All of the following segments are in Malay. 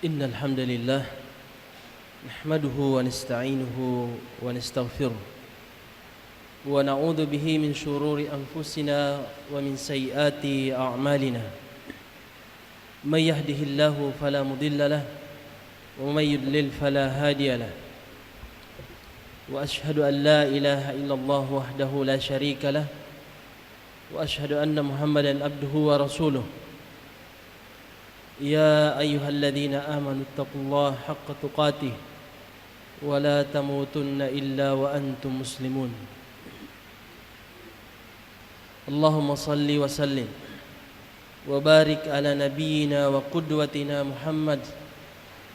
إن الحمد لله نحمده ونستعينه ونستغفره ونعوذ به من شرور أنفسنا ومن سيئات أعمالنا من يهده الله فلا مضل له ومن يضلل فلا هادي له وأشهد أن لا إله إلا الله وحده لا شريك له وأشهد أن محمدا عبده ورسوله يا أيها الذين آمنوا اتقوا الله حق تقاته ولا تموتن إلا وأنتم مسلمون اللهم صل وسلم وبارك على نبينا وقدوتنا محمد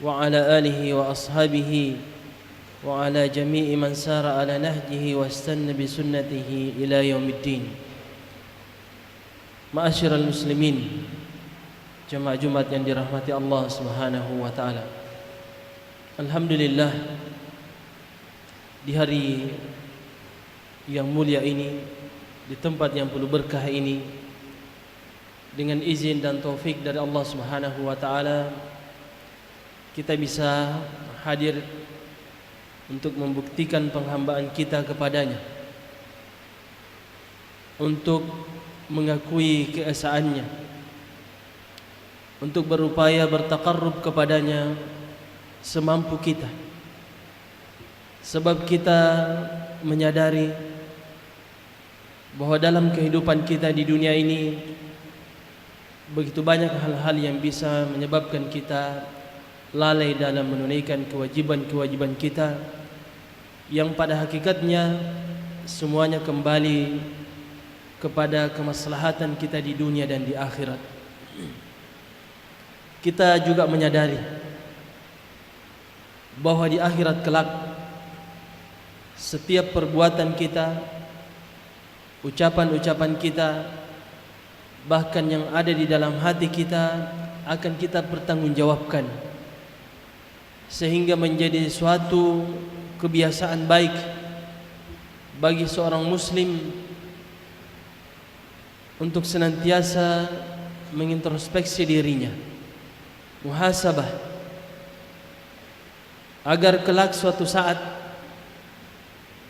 وعلى آله وأصحابه وعلى جميع من سار على نهجه واستنى بسنته إلى يوم الدين. Ma'asyiral muslimin, jemaah Jumat yang dirahmati Allah Subhanahu wa taala. Alhamdulillah, di hari yang mulia ini, di tempat yang penuh berkah ini, dengan izin dan taufik dari Allah Subhanahu wa taala, kita bisa hadir untuk membuktikan penghambaan kita kepadanya, untuk mengakui keesaannya, untuk berupaya bertaqarrub kepadanya semampu kita. Sebab kita menyadari bahwa dalam kehidupan kita di dunia ini begitu banyak hal-hal yang bisa menyebabkan kita lalai dalam menunaikan kewajiban-kewajiban kita, yang pada hakikatnya semuanya kembali kepada kemaslahatan kita di dunia dan di akhirat. Kita juga menyadari bahwa di akhirat kelak setiap perbuatan kita, ucapan-ucapan kita, bahkan yang ada di dalam hati kita akan kita pertanggungjawabkan, sehingga menjadi suatu kebiasaan baik bagi seorang muslim untuk senantiasa mengintrospeksi dirinya, muhasabah, agar kelak suatu saat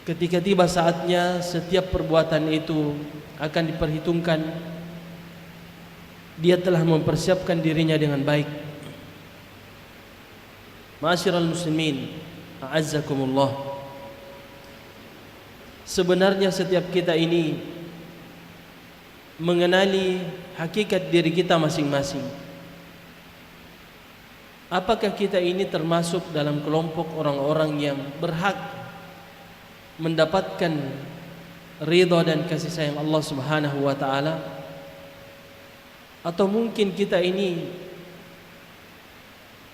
ketika tiba saatnya setiap perbuatan itu akan diperhitungkan, dia telah mempersiapkan dirinya dengan baik. Ma'asyiral muslimin, a'azzakumullah, sebenarnya setiap kita ini mengenali hakikat diri kita masing-masing. Apakah kita ini termasuk dalam kelompok orang-orang yang berhak mendapatkan ridha dan kasih sayang Allah Subhanahu wa taala, atau mungkin kita ini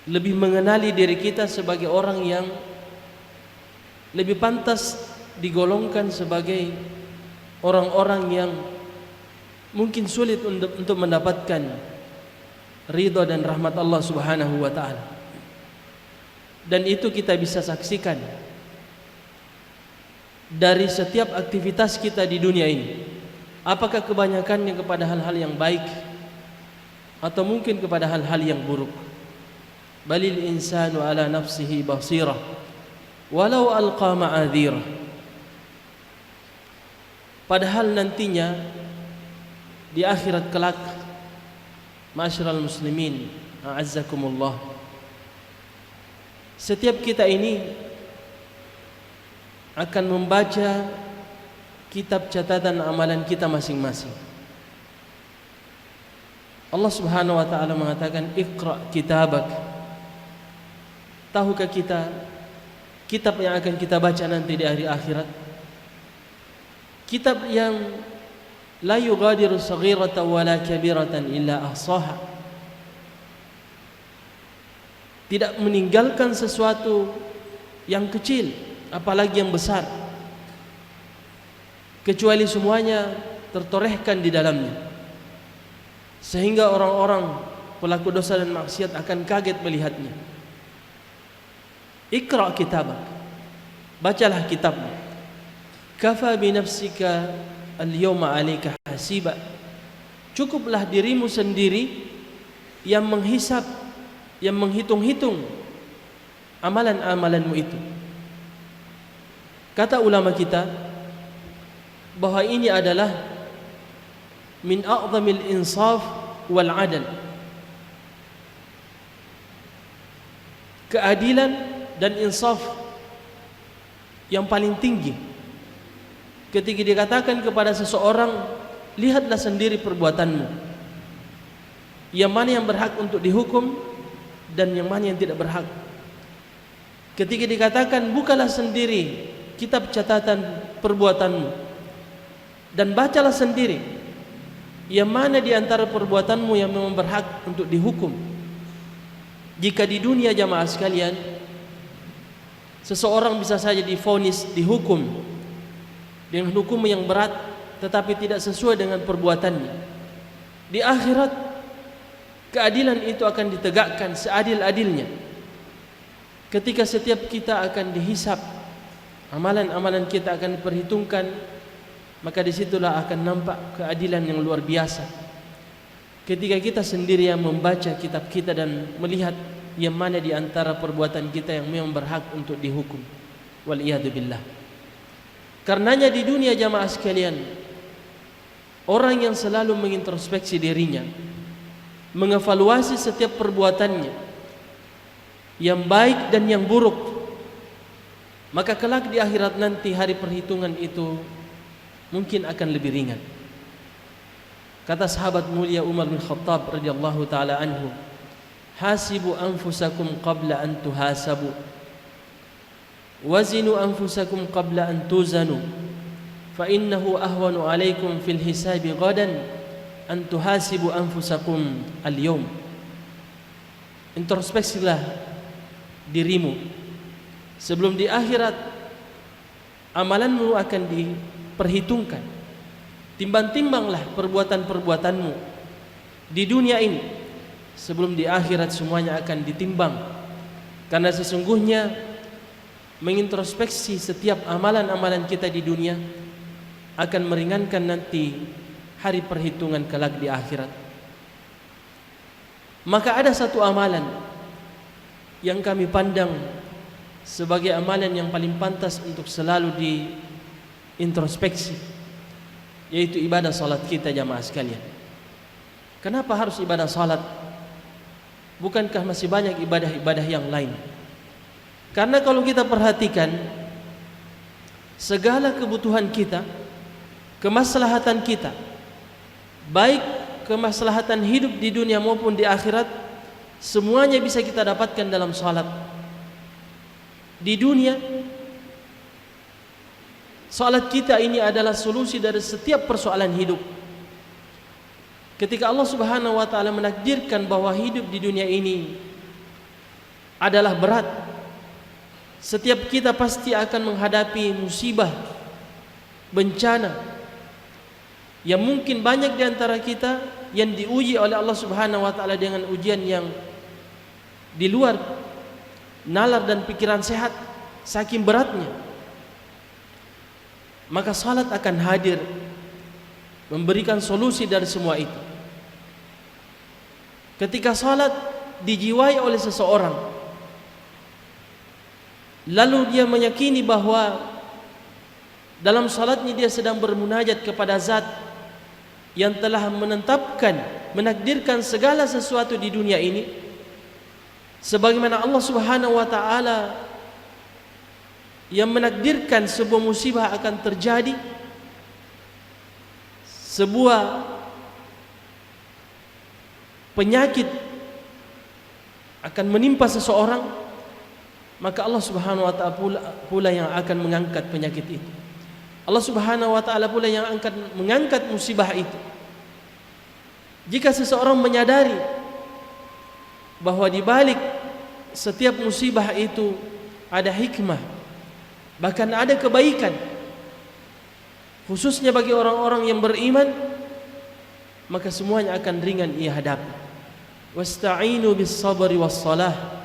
lebih mengenali diri kita sebagai orang yang lebih pantas digolongkan sebagai orang-orang yang mungkin sulit untuk mendapatkan ridha dan rahmat Allah Subhanahu wa taala. Dan itu kita bisa saksikan dari setiap aktivitas kita di dunia ini. Apakah kebanyakannya kepada hal-hal yang baik atau mungkin kepada hal-hal yang buruk? Balil insanu ala nafsihi basirah walau alqa ma'adhirah. Padahal nantinya di akhirat kelak, ma'asyiral muslimin, a'azzakumullah, setiap kita ini akan membaca kitab catatan amalan kita masing-masing. Allah Subhanahu wa taala mengatakan, "Iqra kitabak." Tahukah kita kitab yang akan kita baca nanti di hari akhirat? Kitab yang la yughadiru saghiratan wala kabiratan illa ahsaha, tidak meninggalkan sesuatu yang kecil apalagi yang besar, kecuali semuanya tertorehkan di dalamnya, sehingga orang-orang pelaku dosa dan maksiat akan kaget melihatnya. Iqra kitabak, bacalah kitabmu. Kafa bi nafsika al-yawma 'alaika hasiba, cukuplah dirimu sendiri yang menghisap yang menghitung-hitung amalan-amalanmu itu. Kata ulama kita bahwa ini adalah min a'zamil insaf wal adl, keadilan dan insaf yang paling tinggi ketika dikatakan kepada seseorang, lihatlah sendiri perbuatanmu, yang mana yang berhak untuk dihukum dan yang mana yang tidak berhak. Ketika dikatakan bukalah sendiri kitab catatan perbuatanmu dan bacalah sendiri yang mana di antara perbuatanmu yang memang berhak untuk dihukum. Jika di dunia jamaah sekalian, seseorang bisa saja divonis, dihukum dengan hukum yang berat tetapi tidak sesuai dengan perbuatannya. Di akhirat keadilan itu akan ditegakkan seadil-adilnya. Ketika setiap kita akan dihisap, amalan-amalan kita akan diperhitungkan, maka disitulah akan nampak keadilan yang luar biasa. Ketika kita sendiri yang membaca kitab kita dan melihat yang mana di antara perbuatan kita yang memang berhak untuk dihukum. Wal'iyadu billah. Karenanya di dunia jamaah sekalian, orang yang selalu mengintrospeksi dirinya, mengevaluasi setiap perbuatannya, yang baik dan yang buruk, maka kelak di akhirat nanti hari perhitungan itu mungkin akan lebih ringan. Kata sahabat mulia Umar bin Khattab radhiyallahu taala anhu, hasibu anfusakum qabla an tuhasabu, wazinu anfusakum qabla an tuzanu, fa innahu ahwanu alaikum fil hisabi ghadan an tuhasibu anfusakum al-yawm. Introspeksilah dirimu sebelum di akhirat amalanmu akan diperhitungkan. Timbang-timbanglah perbuatan-perbuatanmu di dunia ini, sebelum di akhirat semuanya akan ditimbang. Karena sesungguhnya mengintrospeksi setiap amalan-amalan kita di dunia akan meringankan nanti hari perhitungan kelak di akhirat. Maka ada satu amalan yang kami pandang sebagai amalan yang paling pantas untuk selalu diintrospeksi, yaitu ibadah salat kita jamaah sekalian. Kenapa harus ibadah salat? Bukankah masih banyak ibadah-ibadah yang lain? Karena kalau kita perhatikan, segala kebutuhan kita, kemaslahatan kita, baik kemaslahatan hidup di dunia maupun di akhirat, semuanya bisa kita dapatkan dalam salat. Di dunia, salat kita ini adalah solusi dari setiap persoalan hidup. Ketika Allah Subhanahu wa taala menakdirkan bahwa hidup di dunia ini adalah berat, setiap kita pasti akan menghadapi musibah, bencana, yang mungkin banyak di antara kita yang diuji oleh Allah Subhanahu wa taala dengan ujian yang di luar nalar dan pikiran sehat, saking beratnya. Maka salat akan hadir memberikan solusi dari semua itu. Ketika salat dijiwai oleh seseorang, lalu dia meyakini bahwa dalam salatnya dia sedang bermunajat kepada Zat yang telah menetapkan, menakdirkan segala sesuatu di dunia ini, sebagaimana Allah Subhanahu wa taala yang menakdirkan sebuah musibah akan terjadi, sebuah penyakit akan menimpa seseorang, maka Allah Subhanahu wa taala pula yang akan mengangkat penyakit itu. Allah Subhanahu wa taala pula yang akan mengangkat musibah itu. Jika seseorang menyadari bahwa di balik setiap musibah itu ada hikmah, bahkan ada kebaikan, khususnya bagi orang-orang yang beriman, maka semuanya akan ringan ia hadapi. Wasta'inu bis sabri was salah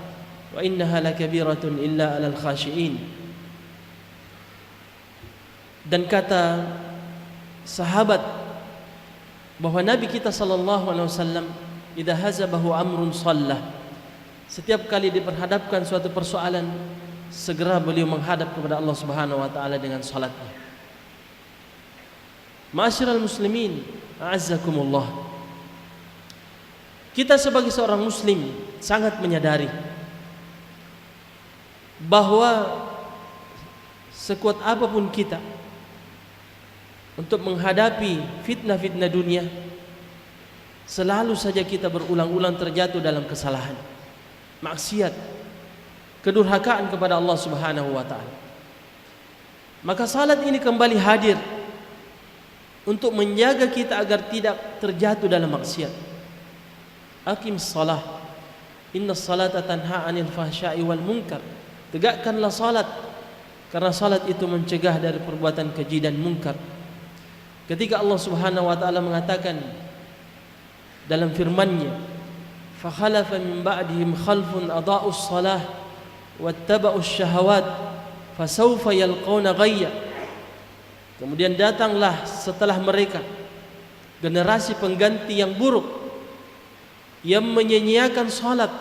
wa innaha lakabiratun illa 'alal khashiin. Dan kata sahabat bahwa Nabi kita sallallahu alaihi wasallam, idza hazabahu amrun sallah, Setiap kali diperhadapkan suatu persoalan, segera beliau menghadap kepada Allah Subhanahu wa taala dengan salatnya. Ma'asyiral muslimin, a'azzakumullah. Kita sebagai seorang muslim sangat menyadari bahwa sekuat apapun kita untuk menghadapi fitnah-fitnah dunia, selalu saja kita berulang-ulang terjatuh dalam kesalahan, maksiat, kedurhakaan kepada Allah Subhanahu wa taala. Maka salat ini kembali hadir untuk menjaga kita agar tidak terjatuh dalam maksiat. Aqimis shalah, innas salata tanha 'anil fahsya'i wal munkar. Tegakkanlah salat, karena salat itu mencegah dari perbuatan keji dan munkar. Ketika Allah Subhanahu wa taala mengatakan dalam firman-Nya, fa khalafa min ba'dihim khalfun adaa'us shalah wattaba'us syahawat fasawfa yalqawna ghayya. Kemudian datanglah setelah mereka generasi pengganti yang buruk, yang menyia-nyiakan salat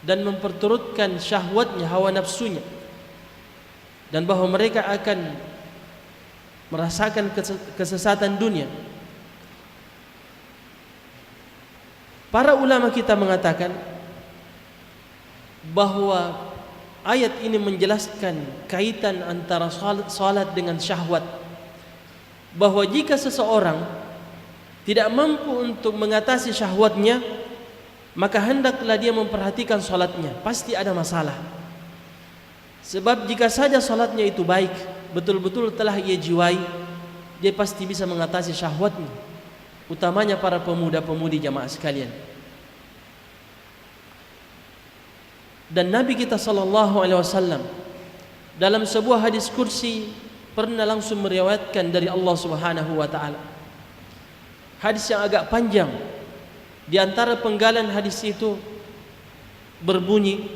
dan memperturutkan syahwatnya, hawa nafsunya, dan bahwa mereka akan merasakan kesesatan dunia. Para ulama kita mengatakan bahwa ayat ini menjelaskan kaitan antara salat dengan syahwat, bahwa jika seseorang tidak mampu untuk mengatasi syahwatnya, maka hendaklah dia memperhatikan salatnya. Pasti ada masalah. Sebab jika saja salatnya itu baik, betul-betul telah ia jiwai, dia pasti bisa mengatasi syahwatnya. Utamanya para pemuda-pemudi jamaah sekalian. Dan Nabi kita sallallahu alaihi wasallam dalam sebuah hadis kursi pernah langsung meriwayatkan dari Allah Subhanahu wa taala. Hadis yang agak panjang. Di antara penggalan hadis itu berbunyi,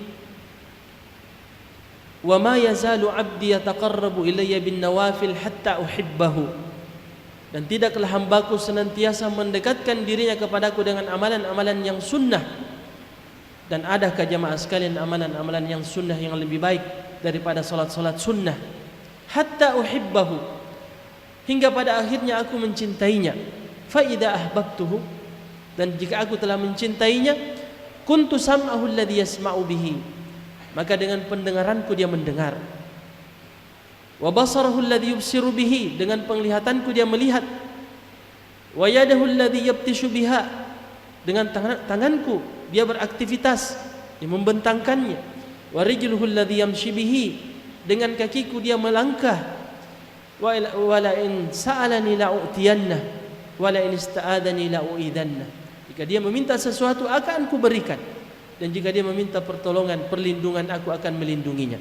"Wa ma yazalu 'abdi yataqarrabu ilayya bin nawafil hatta uhibbahu." Dan tidaklah hambaku senantiasa mendekatkan dirinya kepadaku dengan amalan-amalan yang sunnah. Dan adakah jamaah sekalian amalan-amalan yang sunnah yang lebih baik daripada salat-salat sunnah? Hatta uhibbahu, hingga pada akhirnya aku mencintainya. Fa idza ahbabtuhu, dan jika aku telah mencintainya, kuntu sam'ahu alladhi yasma'u bihi, maka dengan pendengaranku dia mendengar. Wa basarahu alladhi yubsiru bihi, dengan penglihatanku dia melihat. Wa yadahu alladhi yabtishu biha, dengan tanganku dia beraktivitas, dia membentangkannya. Wa rijluhu alladhi yamshi bihi, dengan kakiku dia melangkah. Wa la in sa'alani la'utiyanna wa la in ista'adani la'u'idanna. Jika dia meminta sesuatu akan aku berikan, dan jika dia meminta pertolongan, perlindungan, aku akan melindunginya.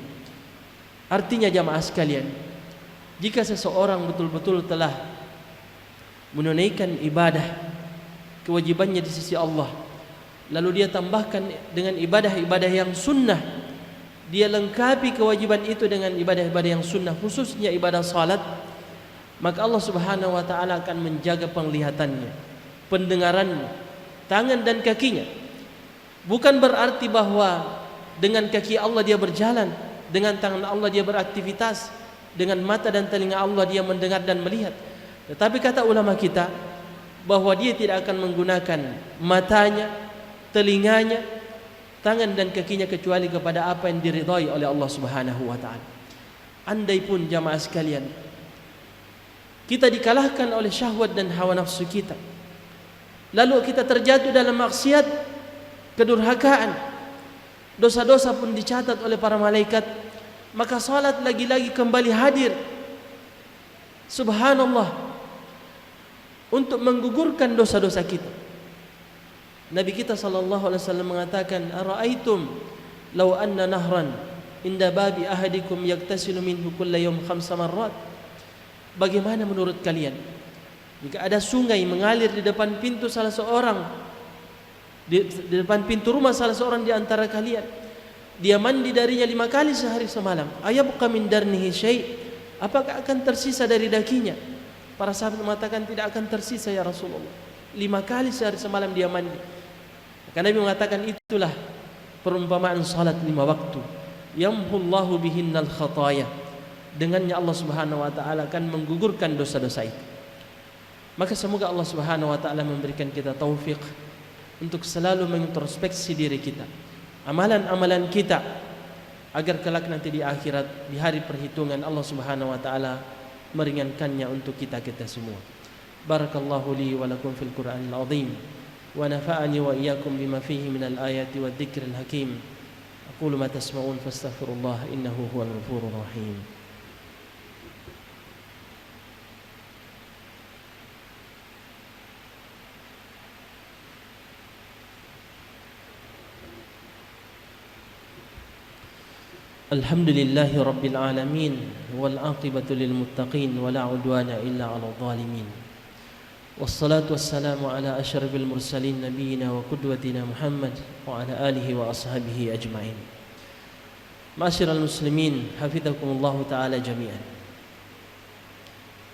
Artinya jamaah sekalian, jika seseorang betul-betul telah menunaikan ibadah kewajibannya di sisi Allah, lalu dia tambahkan dengan ibadah-ibadah yang sunnah, dia lengkapi kewajiban itu dengan ibadah-ibadah yang sunnah, khususnya ibadah salat, maka Allah Subhanahu wa taala akan menjaga penglihatannya, pendengarannya, tangan dan kakinya. Bukan berarti bahwa dengan kaki Allah dia berjalan, dengan tangan Allah dia beraktivitas, dengan mata dan telinga Allah dia mendengar dan melihat. Tetapi kata ulama kita bahwa dia tidak akan menggunakan matanya, telinganya, tangan dan kakinya kecuali kepada apa yang diridhai oleh Allah Subhanahu wa taala. Andai pun jamaah sekalian kita dikalahkan oleh syahwat dan hawa nafsu kita, lalu kita terjatuh dalam maksiat, kedurhakaan, dosa-dosa pun dicatat oleh para malaikat, maka salat lagi-lagi kembali hadir, subhanallah, untuk menggugurkan dosa-dosa kita. Nabi kita sallallahu alaihi wasallam mengatakan, "Ara'aitum law anna nahran inda babi ahadikum yaktasilu minhu kulla yawm 5 marrat." Bagaimana menurut kalian jika ada sungai mengalir di depan pintu salah seorang, di depan pintu rumah salah seorang di antara kalian, dia mandi darinya 5 kali sehari semalam, ayabqa min darnihi syai', apakah akan tersisa dari dakinya? Para sahabat mengatakan tidak akan tersisa ya Rasulullah. 5 kali sehari semalam dia mandi. Maka Nabi mengatakan itulah perumpamaan salat 5 waktu, yamhullahu bihinnal khataya, dengannya Allah Subhanahu wa taala akan menggugurkan dosa-dosa itu. Maka semoga Allah Subhanahu wa taala memberikan kita taufik untuk selalu mengintrospeksi diri kita, amalan-amalan kita, agar kelak nanti di akhirat, di hari perhitungan, Allah Subhanahu wa taala meringankannya untuk kita semua. Barakallahu li wa lakum fil Qur'anil azim wa nafa'ani wa iyyakum bima fihi minal ayati wadh-dhikril hakim. Aqulu ma tasma'un fastaghfirullah innahu huwal ghafurur rahim. Alhamdulillahi rabbil alamin wal aqibatu lil muttaqin wa la udwana illa 'alal zalimin. Wassalatu wassalamu ala asyrafil mursalin nabiyyina wa qudwatina Muhammad wa ala alihi wa ashabihi ajma'in. Ma'asyiral muslimin, hafizakumullah taala jami'an.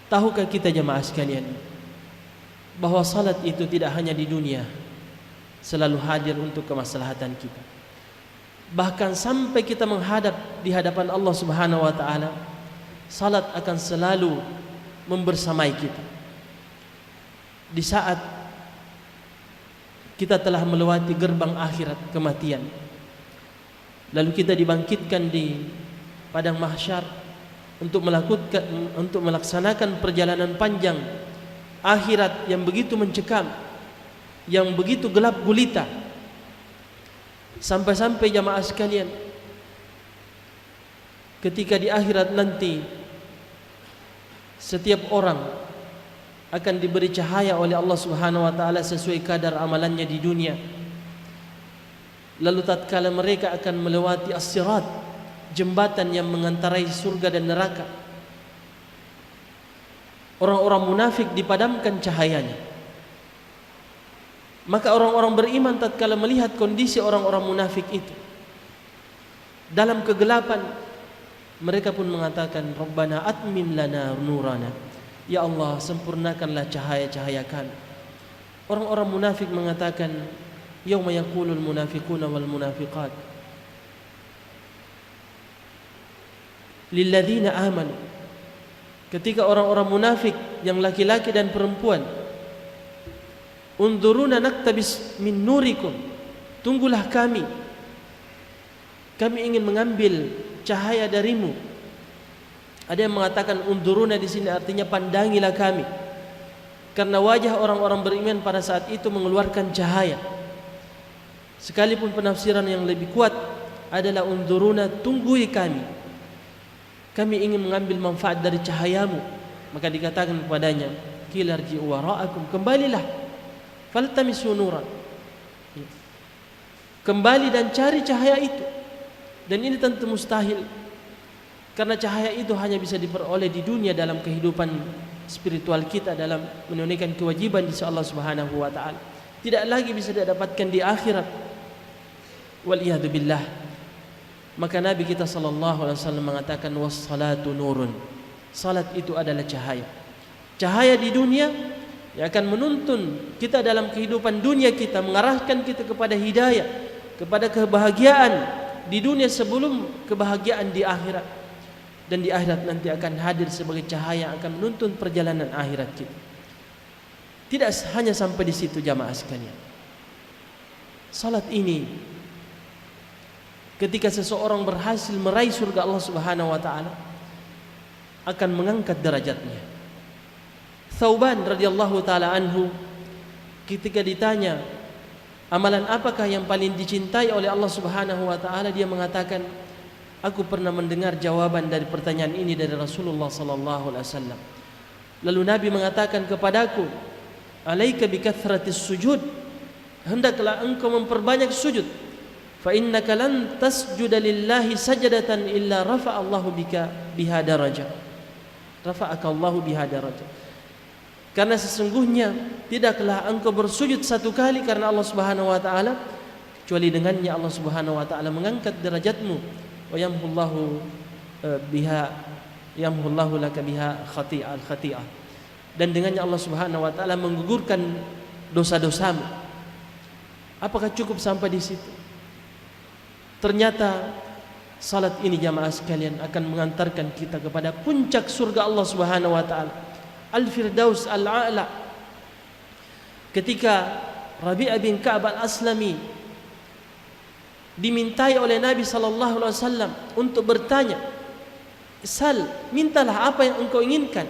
Tahukah kita jemaah sekalian bahwa salat itu tidak hanya di dunia selalu hadir untuk kemaslahatan kita. Bahkan sampai kita menghadap di hadapan Allah Subhanahu wa taala, salat akan selalu membersamai kita. Di saat kita telah melewati gerbang akhirat kematian, lalu kita dibangkitkan di padang mahsyar untuk melaksanakan perjalanan panjang akhirat yang begitu mencekam, yang begitu gelap gulita. Sampai-sampai jamaah sekalian, ketika di akhirat nanti setiap orang akan diberi cahaya oleh Allah Subhanahu wa taala sesuai kadar amalannya di dunia. Lalu tatkala mereka akan melewati as-sirat, jembatan yang mengantarai surga dan neraka, orang-orang munafik dipadamkan cahayanya. Maka orang-orang beriman tatkala melihat kondisi orang-orang munafik itu dalam kegelapan, mereka pun mengatakan, Rabbana atmim lana nurana, ya Allah sempurnakanlah cahaya-cahaya kami. Orang-orang munafik mengatakan, yauma yaqulul munafiquna wal munafiqat lilladzina amanu, ketika orang-orang munafik yang laki-laki dan perempuan, unzuruna naktabis min nurikum, tunggulah kami ingin mengambil cahaya darimu. Ada yang mengatakan unzuruna di sini artinya pandangilah kami, karena wajah orang-orang beriman pada saat itu mengeluarkan cahaya. Sekalipun penafsiran yang lebih kuat adalah unzuruna, tunggui kami ingin mengambil manfaat dari cahayamu. Maka dikatakan kepadanya, qilarji wara'akum, kembalilah, faltamisu nuran, kembali dan cari cahaya itu. Dan ini tentu mustahil, karena cahaya itu hanya bisa diperoleh di dunia dalam kehidupan spiritual kita, dalam menunaikan kewajiban di sisi Allah Subhanahu wa taala. Tidak lagi bisa didapatkan di akhirat. Waliyadu billah. Maka Nabi kita sallallahu alaihi wasallam mengatakan, was-salatu nurun, salat itu adalah cahaya. Cahaya di dunia yang akan menuntun kita dalam kehidupan dunia kita, mengarahkan kita kepada hidayah, kepada kebahagiaan di dunia sebelum kebahagiaan di akhirat. Dan di akhirat nanti akan hadir sebagai cahaya yang akan menuntun perjalanan akhirat kita. Tidak hanya sampai di situ jamaah sekalian. Salat ini, ketika seseorang berhasil meraih surga Allah Subhanahu wa taala, akan mengangkat derajatnya. Thauban radhiyallahu taala anhu ketika ditanya amalan apakah yang paling dicintai oleh Allah Subhanahu wa taala, dia mengatakan, aku pernah mendengar jawaban dari pertanyaan ini dari Rasulullah sallallahu alaihi wasallam. Lalu Nabi mengatakan kepadaku, alaika bikathratis sujud, hendaklah engkau memperbanyak sujud. Fa innaka lan tasjuda lillahi sajadatan illa rafa'a Allahu bika biha darajah. Rafa'aka Allahu biha darajah. Karena sesungguhnya tidaklah engkau bersujud satu kali karena Allah Subhanahu wa taala, kecuali dengannya Allah Subhanahu wa taala mengangkat derajatmu. Wa yamhullahu laka biha khati'ah. Dan dengannya Allah Subhanahu wa taala menggugurkan dosa-dosamu. Apakah cukup sampai di situ? Ternyata salat ini jamaah sekalian akan mengantarkan kita kepada puncak surga Allah Subhanahu wa taala, Al-Firdaus Al-A'la. Ketika Rabi'ah bin Ka'ab Al-Aslami dimintai oleh Nabi sallallahu alaihi wasallam untuk bertanya, "Sal, mintalah apa yang engkau inginkan."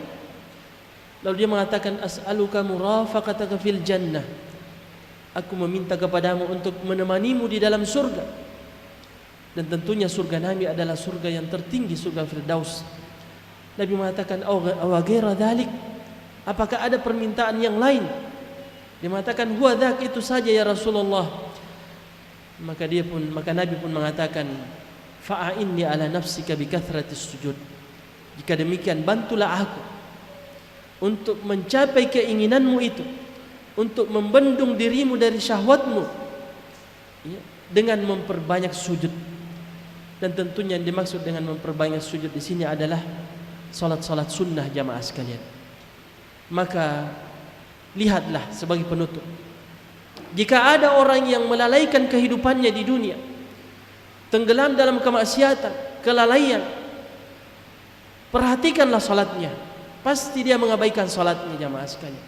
Lalu dia mengatakan, "As'aluka murafaqataka fil jannah." Aku meminta kepadamu untuk menemanimu di dalam surga. Dan tentunya surga Nabi adalah surga yang tertinggi, surga Firdaus. Nabi mengatakan, "Aw ghaira dzalik?" Apakah ada permintaan yang lain? Dia mengatakan, "Huwa dzak, itu saja ya Rasulullah." Maka Nabi pun mengatakan, "Fa'inni ala nafsika bi kathratis sujud." Jika demikian, bantulah aku untuk mencapai keinginanmu itu, untuk membendung dirimu dari syahwatmu, ya, dengan memperbanyak sujud. Dan tentunya yang dimaksud dengan memperbanyak sujud di sini adalah salat-salat sunnah jamaah sekalian. Maka lihatlah sebagai penutup, jika ada orang yang melalaikan kehidupannya di dunia, tenggelam dalam kemaksiatan, kelalaian, perhatikanlah salatnya. Pasti dia mengabaikan salatnya jamaah sekalian.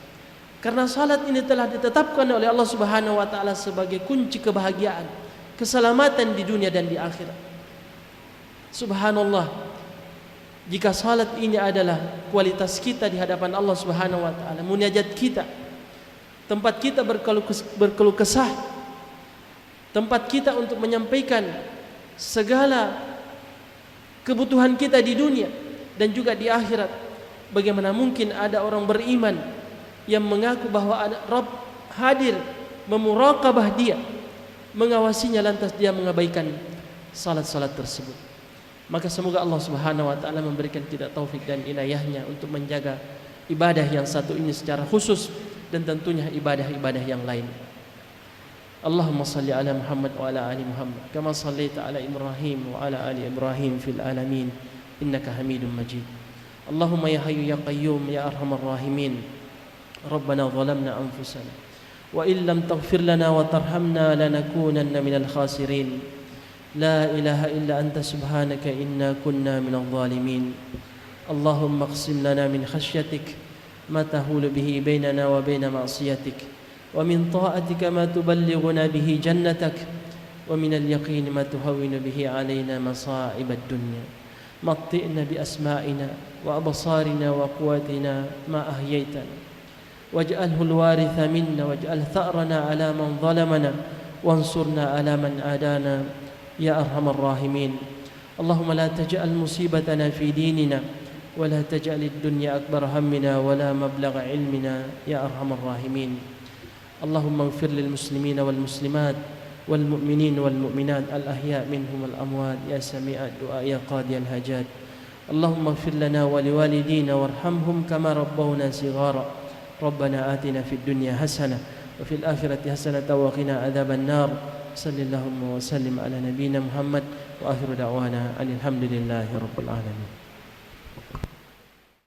Karena salat ini telah ditetapkan oleh Allah Subhanahu wa taala sebagai kunci kebahagiaan, keselamatan di dunia dan di akhirat. Subhanallah, jika salat ini adalah kualitas kita di hadapan Allah Subhanahu wa taala, munajat kita, tempat kita berkeluh kesah, tempat kita untuk menyampaikan segala kebutuhan kita di dunia dan juga di akhirat. Bagaimana mungkin ada orang beriman yang mengaku bahwa ada Rabb hadir memuraqabah dia, mengawasinya, lantas dia mengabaikan salat-salat tersebut. Maka semoga Allah Subhanahu wa taala memberikan kita taufik dan inayahnya untuk menjaga ibadah yang satu ini secara khusus, dan tentunya ibadah-ibadah yang lain. Allahumma salli ala Muhammad wa ala ali Muhammad kama sallaita ala Ibrahim wa ala ali Ibrahim fil alamin innaka Hamidum Majid. Allahumma ya hayyu ya qayyum ya arhamar rahimin. Rabbana zalamna anfusana wa illam taghfir lana wa tarhamna lanakunanna minal khasirin. لا إله إلا أنت سبحانك إنا كنا من الظالمين. اللهم اقسم لنا من خشيتك ما تهول به بيننا وبين معصيتك، ومن طاعتك ما تبلغنا به جنتك، ومن اليقين ما تهون به علينا مصائب الدنيا. متئنا بأسمائنا وأبصارنا وقواتنا ما أحييتنا، واجعله الوارث منا، واجعل ثأرنا على من ظلمنا، وانصرنا على من عادانا يا أرحم الراحمين. اللهم لا تجعل مصيبتنا في ديننا، ولا تجعل الدنيا أكبر همنا ولا مبلغ علمنا يا أرحم الراحمين. اللهم اغفر للمسلمين والمسلمات والمؤمنين والمؤمنات الأحياء منهم والأموات يا سميع الدعاء يا قاضي الحاجات. اللهم اغفر لنا ولوالدينا وارحمهم كما ربونا صغارا. ربنا آتنا في الدنيا حسنة وفي الآخرة حسنة وقنا عذاب النار. صلى اللهم وسلم على نبينا محمد وآخر دعوانا أن الحمد لله رب العالمين.